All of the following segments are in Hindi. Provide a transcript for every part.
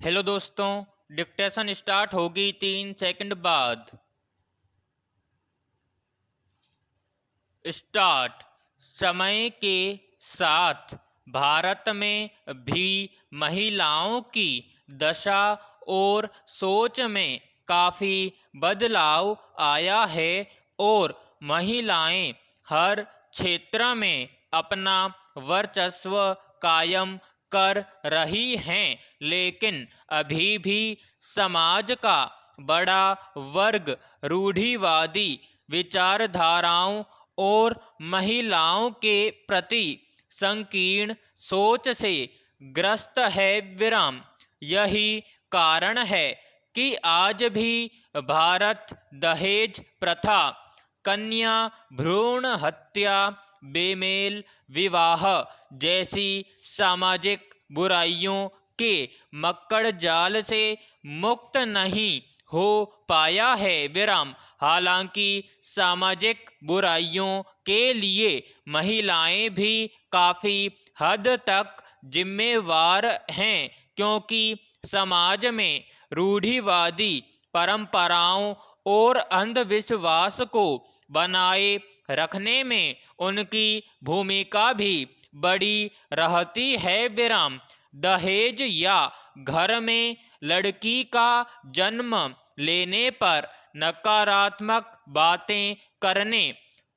हेलो दोस्तों, डिक्टेशन स्टार्ट होगी 3 सेकंड बाद। स्टार्ट। समय के साथ भारत में भी महिलाओं की दशा और सोच में काफ़ी बदलाव आया है और महिलाएं हर क्षेत्र में अपना वर्चस्व कायम कर रही हैं, लेकिन अभी भी समाज का बड़ा वर्ग रूढ़िवादी विचारधाराओं और महिलाओं के प्रति संकीर्ण सोच से ग्रस्त है। विराम। यही कारण है कि आज भी भारत दहेज प्रथा, कन्या भ्रूण हत्या, बेमेल विवाह जैसी सामाजिक बुराइयों के मक्कड़ जाल से मुक्त नहीं हो पाया है। विराम। हालांकि सामाजिक बुराइयों के लिए महिलाएं भी काफ़ी हद तक जिम्मेवार हैं, क्योंकि समाज में रूढ़िवादी परंपराओं और अंधविश्वास को बनाए रखने में उनकी भूमिका भी बड़ी रहती है। विराम। दहेज या घर में लड़की का जन्म लेने पर नकारात्मक बातें करने,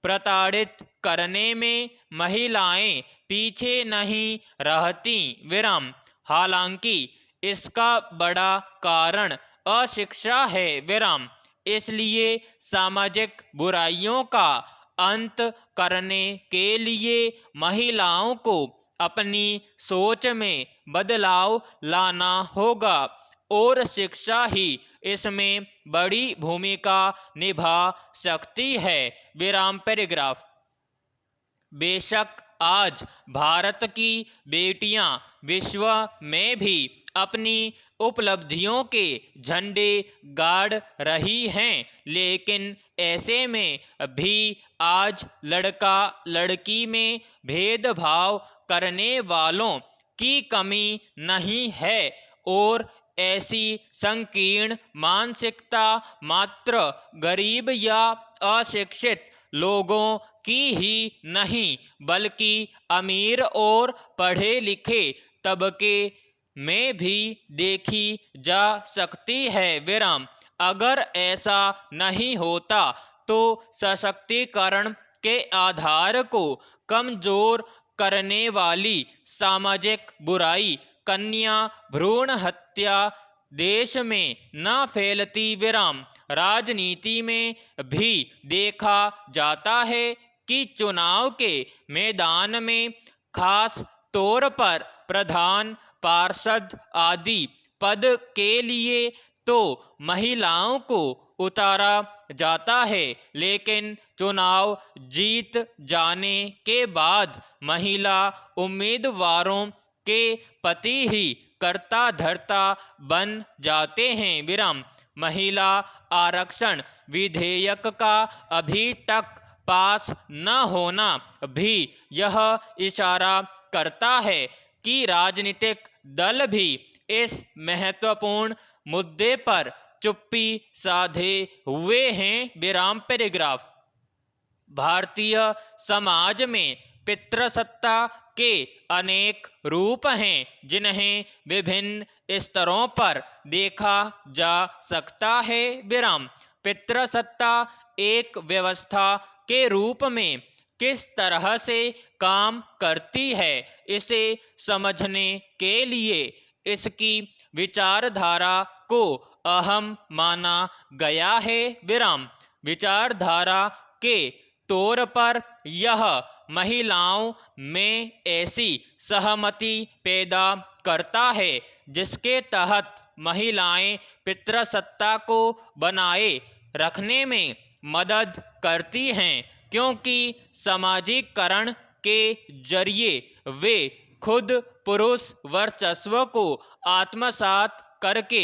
प्रताड़ित करने में महिलाएं पीछे नहीं रहती। विराम। हालांकि इसका बड़ा कारण अशिक्षा है। विराम। इसलिए सामाजिक बुराइयों का अंत करने के लिए महिलाओं को अपनी सोच में बदलाव लाना होगा और शिक्षा ही इसमें बड़ी भूमिका निभा सकती है। विराम। पैराग्राफ। बेशक आज भारत की बेटियां विश्व में भी अपनी उपलब्धियों के झंडे गाड़ रही हैं, लेकिन ऐसे में भी आज लड़का लड़की में भेदभाव करने वालों की कमी नहीं है और ऐसी संकीर्ण मानसिकता मात्र गरीब या अशिक्षित लोगों की ही नहीं, बल्कि अमीर और पढ़े लिखे तबके में भी देखी जा सकती है। विराम। अगर ऐसा नहीं होता तो सशक्तिकरण के आधार को कमजोर करने वाली सामाजिक बुराई, कन्या भ्रूण हत्या देश में न फैलती। विराम। राजनीति में भी देखा जाता है कि चुनाव के मैदान में खास तौर पर प्रधान, पार्षद आदि पद के लिए तो महिलाओं को उतारा जाता है, लेकिन चुनाव जीत जाने के बाद महिला उम्मीदवारों के पति ही कर्ता धर्ता बन जाते हैं। विराम। महिला आरक्षण विधेयक का अभी तक पास न होना भी यह इशारा करता है कि राजनीतिक दल भी इस महत्वपूर्ण मुद्दे पर चुप्पी साधे हुए हैं। विराम। पैराग्राफ। भारतीय समाज में पितृसत्ता के अनेक रूप हैं, जिन्हें विभिन्न स्तरों पर देखा जा सकता है। विराम। पितृसत्ता एक व्यवस्था के रूप में किस तरह से काम करती है, इसे समझने के लिए इसकी विचारधारा को अहम माना गया है। विराम। विचारधारा के तौर पर यह महिलाओं में ऐसी सहमति पैदा करता है जिसके तहत महिलाएं पितृसत्ता को बनाए रखने में मदद करती हैं, क्योंकि समाजीकरण के जरिए वे खुद पुरुष वर्चस्व को आत्मसात करके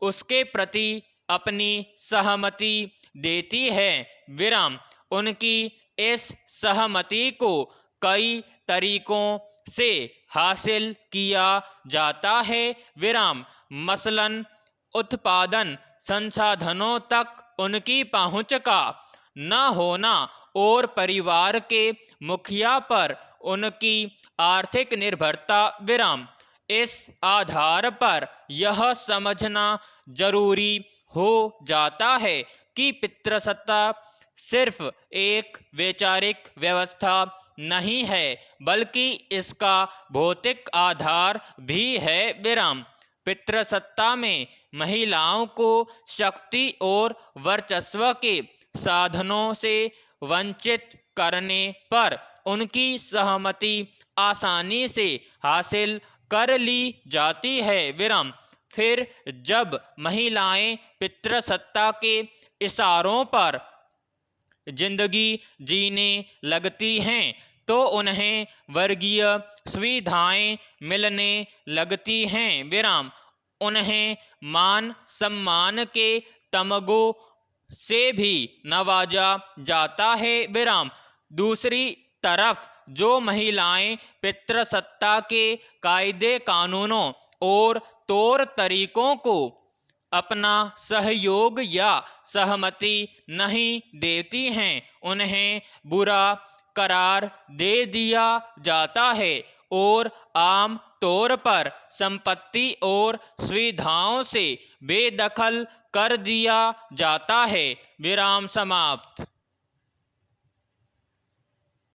उसके प्रति अपनी सहमति देती है। विराम। उनकी इस सहमति को कई तरीकों से हासिल किया जाता है। विराम मसलन उत्पादन संसाधनों तक उनकी पहुंच का न होना और परिवार के मुखिया पर उनकी आर्थिक निर्भरता। विराम इस आधार पर यह समझना जरूरी हो जाता है कि पितृसत्ता सिर्फ एक वैचारिक व्यवस्था नहीं है बल्कि इसका भौतिक आधार भी है। विराम पितृसत्ता में महिलाओं को शक्ति और वर्चस्व के साधनों से वंचित करने पर उनकी सहमति आसानी से हासिल कर ली जाती है। विराम फिर जब महिलाएं पितृसत्ता के इशारों पर जिंदगी जीने लगती हैं तो उन्हें वर्गीय सुविधाएं मिलने लगती हैं। विराम उन्हें मान सम्मान के तमगों से भी नवाजा जाता है। विराम दूसरी तरफ जो महिलाएं पितृसत्ता के कायदे कानूनों और तौर तरीकों को अपना सहयोग या सहमति नहीं देती हैं उन्हें बुरा करार दे दिया जाता है और आम तौर पर संपत्ति और सुविधाओं से बेदखल कर दिया जाता है। विराम समाप्त।